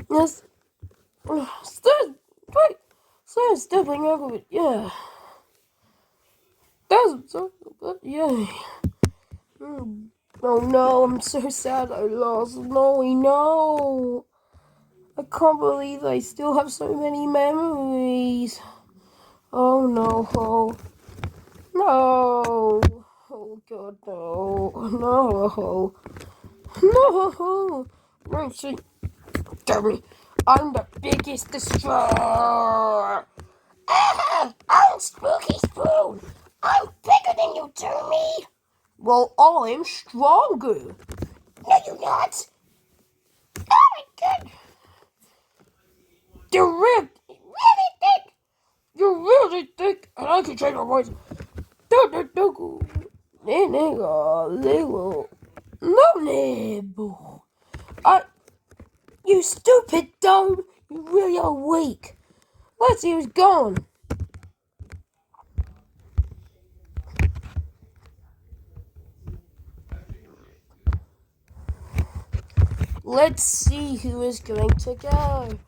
Yes. Still bring over it. Yeah. That's so good. Yeah. Oh no, I'm so sad I lost. No. I can't believe I still have so many memories. Oh no. No. Oh god, no. No. Mercy. Damn me. I'm the biggest destroyer. I'm Spooky Spoon. I'm bigger than you, Jeremy. Well, I'm stronger. No, you're not. Oh my god. You're really thick. You're really thick, and I can change my voice. No, you stupid dome. You really are weak. Let's see who's gone. Let's see who is going to go.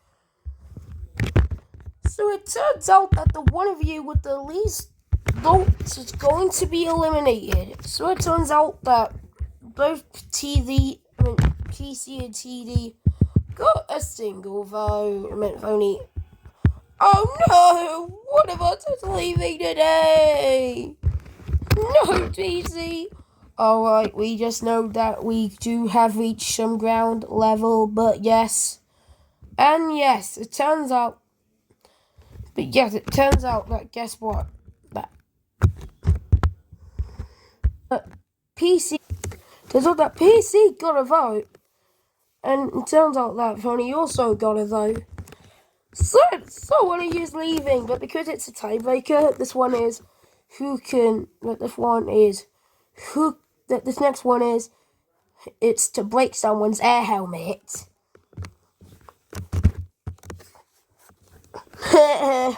So it turns out that the one of you with the least votes is going to be eliminated. So it turns out that both PC and TD got a single vote. Only. Oh no! One of us is leaving today! No, TC! Alright, we just know that we do have reached some ground level, but yes. And yes, it turns out. But yes, it turns out that, guess what? That PC. Turns out that PC got a vote. And it turns out that Tony also got a vote. So one of you is leaving, but because it's a tiebreaker, this next one is, it's to break someone's air helmet.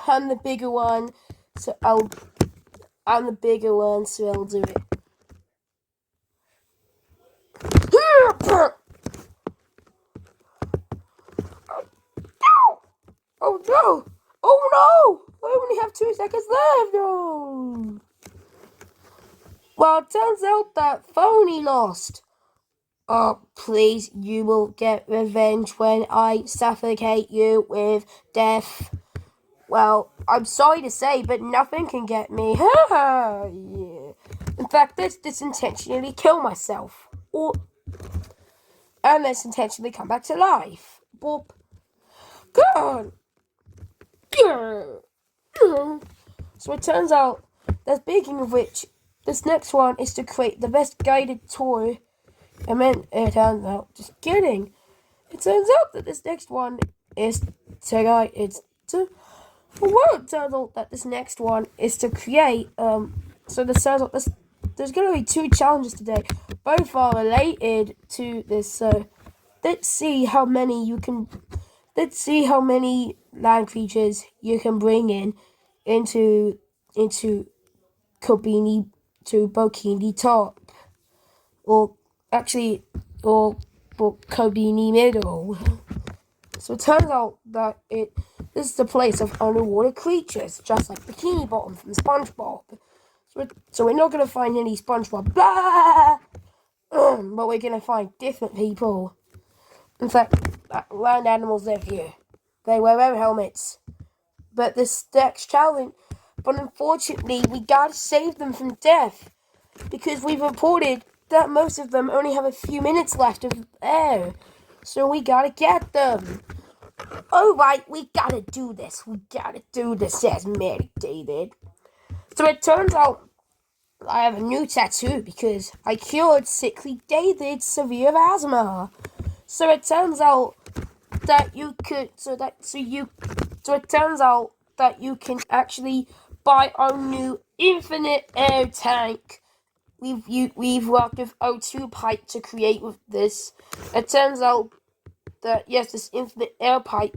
I'm the bigger one, so I'll do it. Oh no! Oh no! I only have 2 seconds left. No. Well, it turns out that Phony lost. Oh, please, you will get revenge when I suffocate you with death. Well, I'm sorry to say, but nothing can get me. Yeah. In fact, let's intentionally kill myself. And let's intentionally come back to life. Boop. God. So it turns out that, speaking of which, this next one is to create the best guided tour. And then it turns out, just kidding. It turns out that this next one is to it turns out that this next one is to create. So this turns out there's going to be 2 challenges today. Both are related to this. So let's see how many land creatures you can bring into Bikini Top, or Bikini Middle. So it turns out that this is the place of underwater creatures, just like Bikini Bottom from SpongeBob. So we're not gonna find any SpongeBob, blah, but we're gonna find different people. In fact, land animals live here. They wear air helmets. But this next challenge, but unfortunately, we gotta save them from death, because we've reported that most of them only have a few minutes left of air. So we gotta get them. Alright, we gotta do this. Says Mary David. So it turns out I have a new tattoo because I cured sickly David's severe asthma. So it turns out that it turns out that you can actually buy our new infinite air tank. We've worked with O2 pipe to create with this. It turns out that yes, this infinite air pipe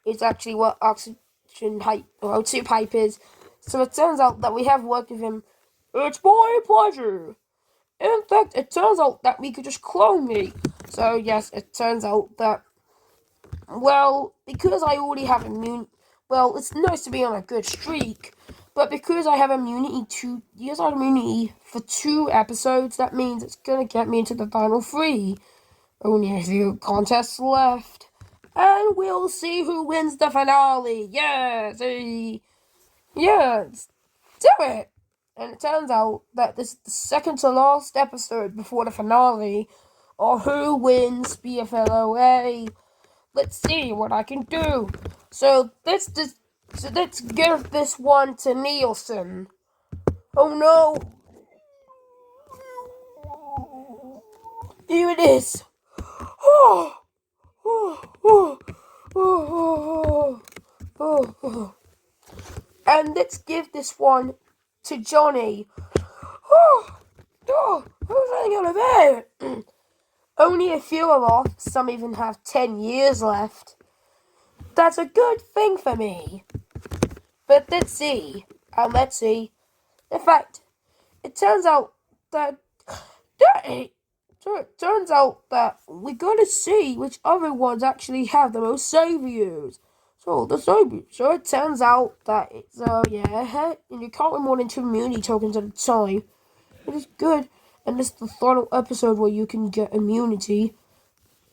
is actually what oxygen pipe or O2 pipe is. So it turns out that we have worked with him. It's my pleasure. In fact, it turns out that we could just clone me. So yes, it turns out that, well, because I already have immunity, well, it's nice to be on a good streak, but because I have immunity for 2 episodes, that means it's gonna get me into the final 3. Only a few contests left, and we'll see who wins the finale. Yes, yes, do it. And it turns out that this is the second to last episode before the finale, or who wins bfloa. Let's see what I can do. So let's give this one to Nielsen. Oh no! Here it is. Oh, oh, oh, oh, oh, oh. And let's give this one to Johnny. Oh, oh, who's running out of air? Only a few are off. Some even have 10 years left. That's a good thing for me. But let's see. Let's see. In fact, it turns out that we gotta see which other ones actually have the most saviors. So it turns out that it's and you can't win more than 2 immunity tokens at a time. It is good, and this is the final episode where you can get immunity.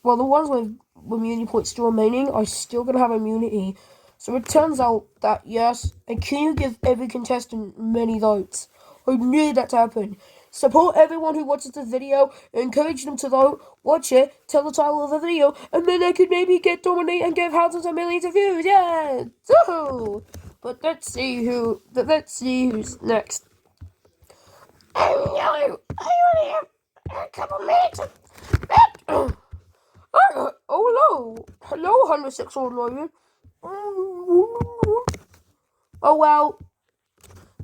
Well, the ones with immunity points still remaining are still gonna have immunity. So it turns out that yes, and can you give every contestant many votes? I need that to happen. Support everyone who watches the video, encourage them to vote, watch it, tell the title of the video, and then I could maybe get dominate and get thousands of millions of views. Yeah! So, but let's see who's next. Oh no! I only have a couple minutes. Oh hello, 106 old lawyer. Oh well,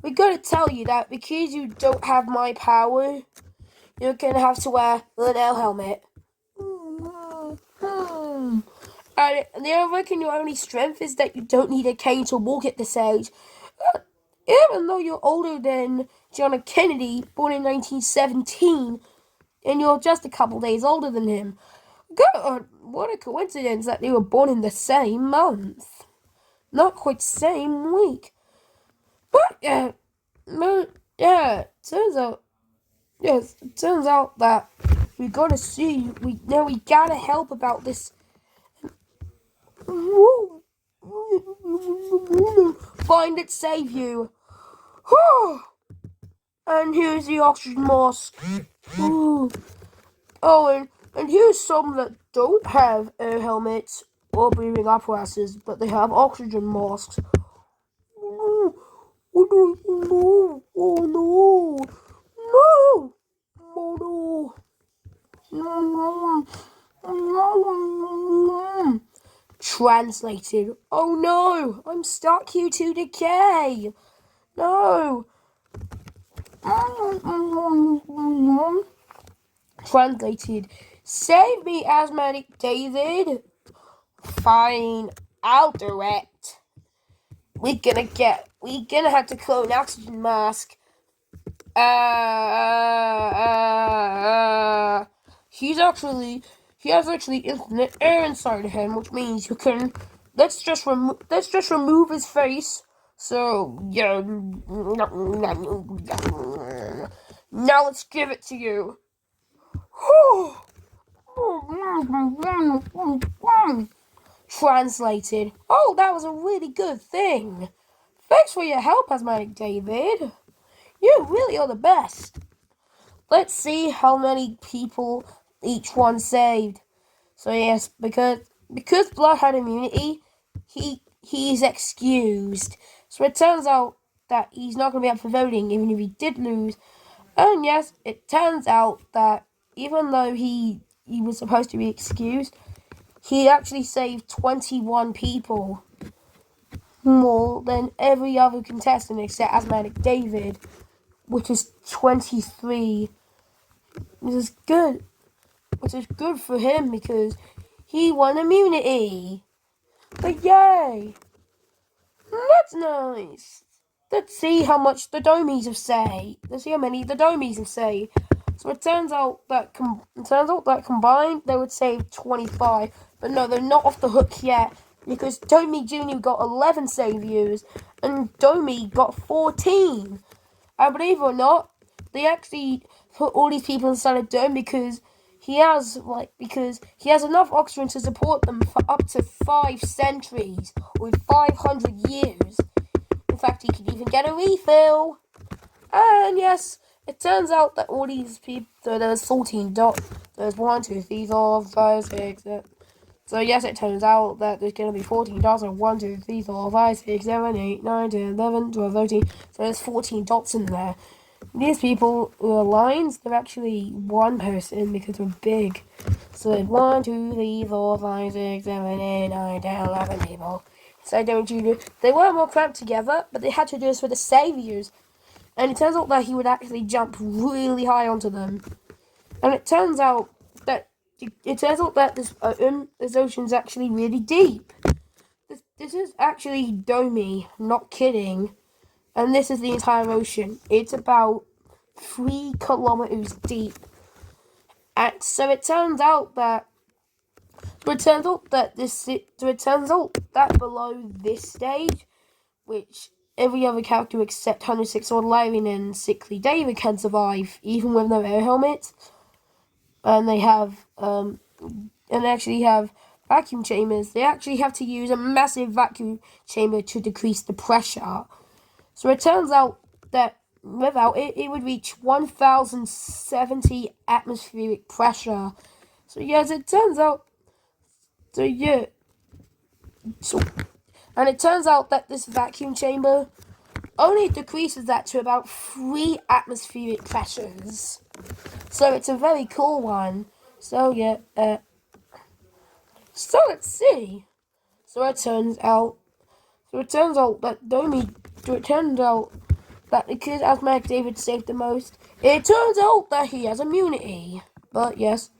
we gotta tell you that because you don't have my power, you're gonna have to wear the nail helmet. And the other reckon your only strength is that you don't need a cane to walk at this age. Even though you're older than John F. Kennedy, born in 1917, and you're just a couple days older than him. God, what a coincidence that they were born in the same month. Not quite same week. But it turns out that we gotta see, we gotta help about this. Find it, save you. And here's the oxygen mask. Oh, and here's some that don't have air helmets or breathing apparatuses, but they have oxygen masks. Oh no! Oh no! No! Oh no! No! Translated. Oh no! I'm stuck here to decay. No! Translated. Save me, asthmatic David. Fine, I'll do it. We're gonna have to clone oxygen mask. He has actually infinite air inside of him, which means you can. Let's just remove his face. So yeah. Now let's give it to you. Translated. Oh, that was a really good thing. Thanks for your help, Asthmatic David. You really are the best. Let's see how many people each one saved. So yes, because Blood had immunity, he's excused. So it turns out that he's not going to be up for voting, even if he did lose. And yes, it turns out that even though he was supposed to be excused, he actually saved 21 people. More than every other contestant except Asthmatic David, which is 23. Which is good for him because he won immunity. But yay! That's nice. Let's see how much the Domies have saved. Let's see how many the Domies have saved. So it turns out that combined they would save 25, but no, they're not off the hook yet because Domi Jr. got 11 saviors and Domi got 14. And believe it or not, they actually put all these people inside of Dome because he has enough oxygen to support them for up to 5 centuries or 500 years. In fact, he can even get a refill. And yes, it turns out that all these people, so there's 14 dots. There's 1, 2, 3, 4, 5, 6. So yes, it turns out that there's going to be 14 dots of 1, 2, 3, 4, 5, 6, 7, 8, 9, 10, 11, 12, 13. So there's 14 dots in there. These people who are lines, they're actually one person because they're big. So there's 1, 2, 3, 4, 5, 6, 7, 8, 9, 10, 11 people. So they weren't more cramped together, but they had to do this for the saviors. And it turns out that he would actually jump really high onto them. And it turns out that this ocean's actually really deep. This is actually Domi, not kidding. And this is the entire ocean. It's about 3 kilometers deep. And so it turns out that below this stage, which every other character except 106 Sword Lyrian and Sickly David can survive, even with no air helmets. And they actually have vacuum chambers. They actually have to use a massive vacuum chamber to decrease the pressure. So it turns out that without it, it would reach 1,070 atmospheric pressure. So yes, it turns out. So yeah. And it turns out that this vacuum chamber only decreases that to about 3 atmospheric pressures. So it's a very cool one. So yeah. So let's see. So it turns out that because Asthmatic David saved the most, it turns out that he has immunity. But yes,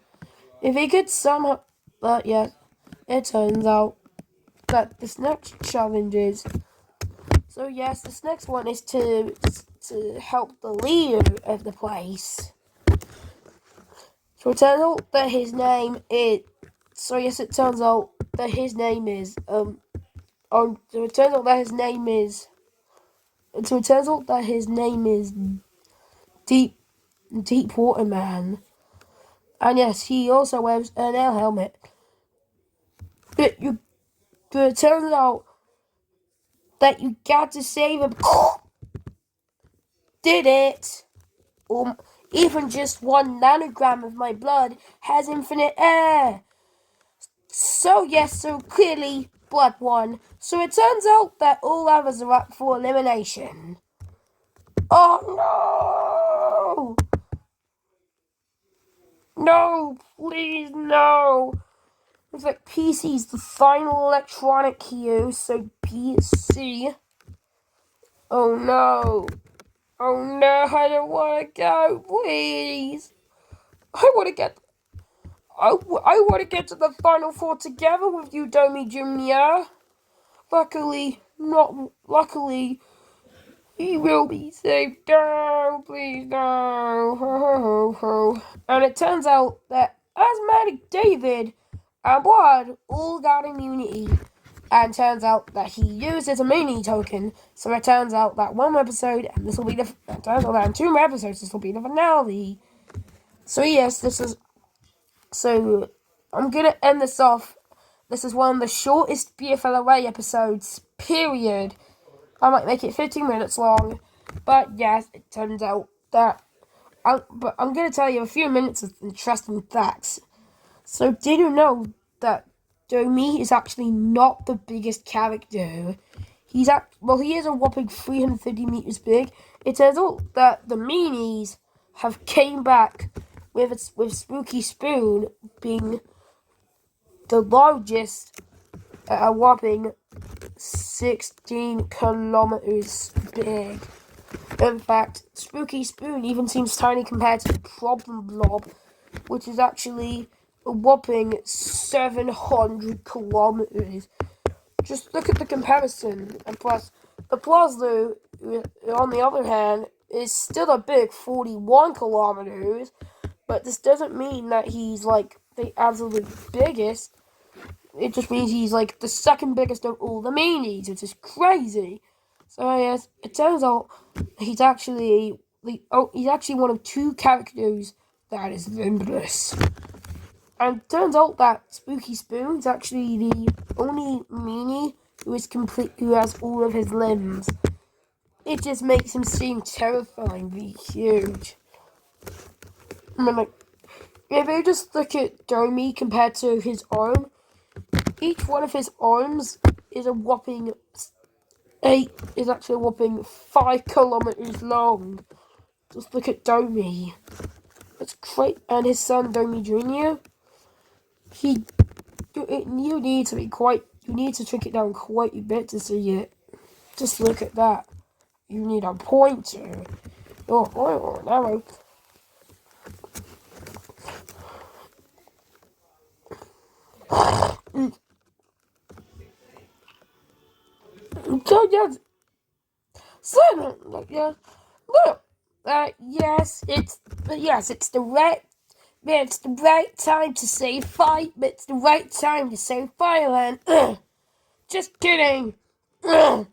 if he could somehow, but yes, it turns out that this next challenge is. So yes, this next one is to help the leader of the place. So it turns out that his name is. So yes, it turns out that his name is So it turns out that his name is. So it turns out that his name is Deep Water Man. And yes, he also wears an air helmet. But it turns out that you got to save him. Did it? Even just 1 nanogram of my blood has infinite air. So yes, so clearly blood won. So it turns out that all others are up for elimination. Oh no! No, please no. Looks like PC's the final electronic hero, so PC. Oh no. Oh no, I don't want to go, please. I want to get to the final 4 together with you, Domi Jr. Luckily, he will be safe. No, please, no. Ho, ho, ho, ho. And it turns out that Asthmatic David and Blood all got immunity. And turns out that he used his immunity token. So it turns out that 1 episode, and this will be the. It turns out that in 2 more episodes, this will be the finale. So yes, this is. So I'm gonna end this off. This is one of the shortest bfloa episodes. Period. I might make it 15 minutes long, but yes, it turns out that. But I'm gonna tell you a few minutes of interesting facts. So did you know that Domi is actually not the biggest character? He is a whopping 350 meters big. It turns out that the meanies have came back with Spooky Spoon being the largest at a whopping 16 kilometers big. In fact, Spooky Spoon even seems tiny compared to the Problem Blob, which is actually a whopping 700 kilometers. Just look at the comparison. And plus, the Plazlo, on the other hand, is still a big 41 kilometers, but this doesn't mean that he's like the absolute biggest. It just means he's like the second biggest of all the meanies, which is crazy. So yes, it turns out he's actually he's actually one of two characters that is limbless. And it turns out that Spooky Spoon's actually the only meanie who is complete, who has all of his limbs. It just makes him seem terrifyingly huge. I mean, like, if you just look at Domi compared to his arm, each one of his arms is a whopping 5 kilometers long. Just look at Domi. That's great. And his son Domi Jr. You need to trick it down quite a bit to see it. Just look at that. You need a pointer. No. It's the right time to say fight. It's the right time to say fire. And just kidding. So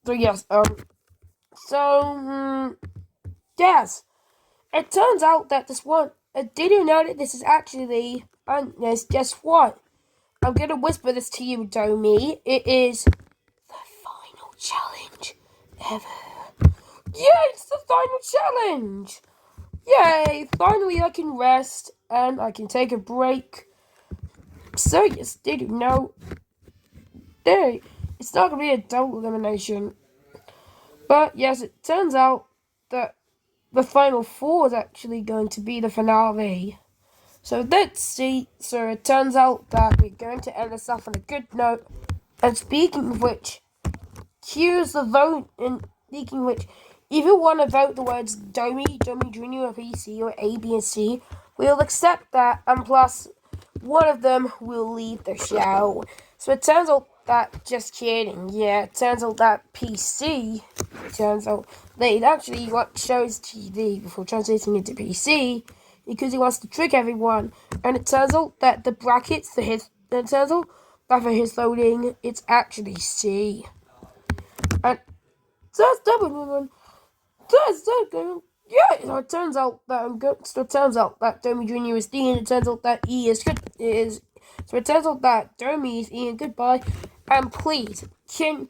yes. Yes. It turns out that this one. Did you know that this is actually? Yes. Guess what? I'm gonna whisper this to you, Domi. It is the final challenge ever. Yeah, it's the final challenge. Yay! Finally, I can rest and I can take a break. So yes, did you know? It's not gonna be a double elimination. But yes, it turns out that the final four is actually going to be the finale. So let's see. So it turns out that we're going to end this off on a good note. And speaking of which, here's the vote. And speaking of which, if you want to vote the words Domi Jr. or PC or A, B, and C, we'll accept that. And plus, one of them will leave the show. So it turns out that, just kidding, yeah, it turns out that PC, turns out that he actually shows TV before translating into PC, because he wants to trick everyone, and it turns out that the brackets for his, it turns out that for his loading, it's actually C. And that's double, yeah, so it turns out that Domi Jr. is D, and it turns out that E is good. So it turns out that Domi is E, and goodbye. And please, if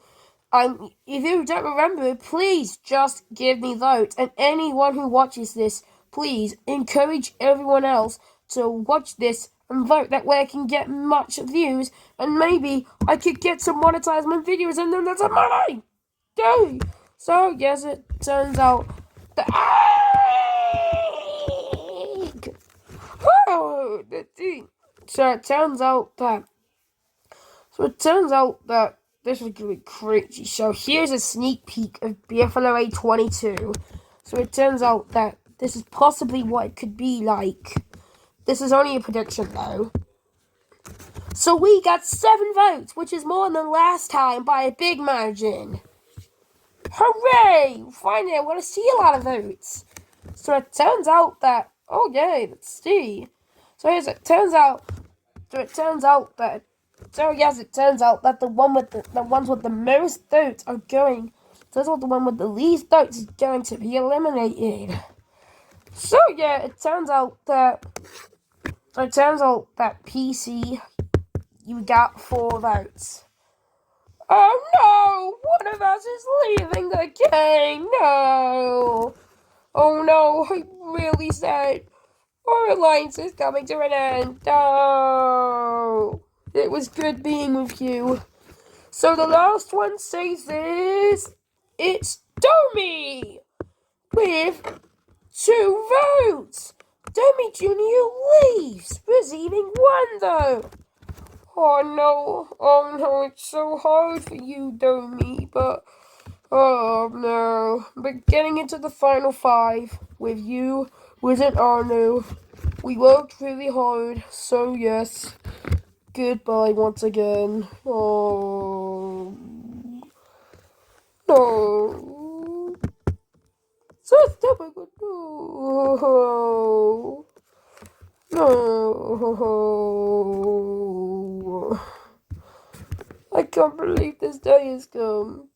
you don't remember, please just give me votes. And anyone who watches this, please encourage everyone else to watch this and vote. That way I can get much views, and maybe I could get some monetizement videos, and then there's some money. Go. So yes, it turns out that So it turns out that this is gonna be crazy. So here's a sneak peek of bfloa 22. So it turns out that this is possibly what it could be like. This is only a prediction though. So we got 7 votes, which is more than last time by a big margin. Hooray! Finally, I want to see a lot of votes. So it turns out that, oh yay, let's see. So yes, it turns out that the ones with the most votes are going. Turns out the one with the least votes is going to be eliminated. So yeah, it turns out that PC, you got 4 votes. Oh no! One of us is leaving the game! No! Oh no, I'm really sad. Our alliance is coming to an end. No! It was good being with you. So the last one says this. It's Domi! With 2 votes! Domi Jr. leaves, receiving 1 though. Oh no, it's so hard for you, Domi, but oh no. But getting into the final 5 with you, with an Arno, we worked really hard, so yes, goodbye once again. Oh. No. So typical. No. No. I can't believe this day has come.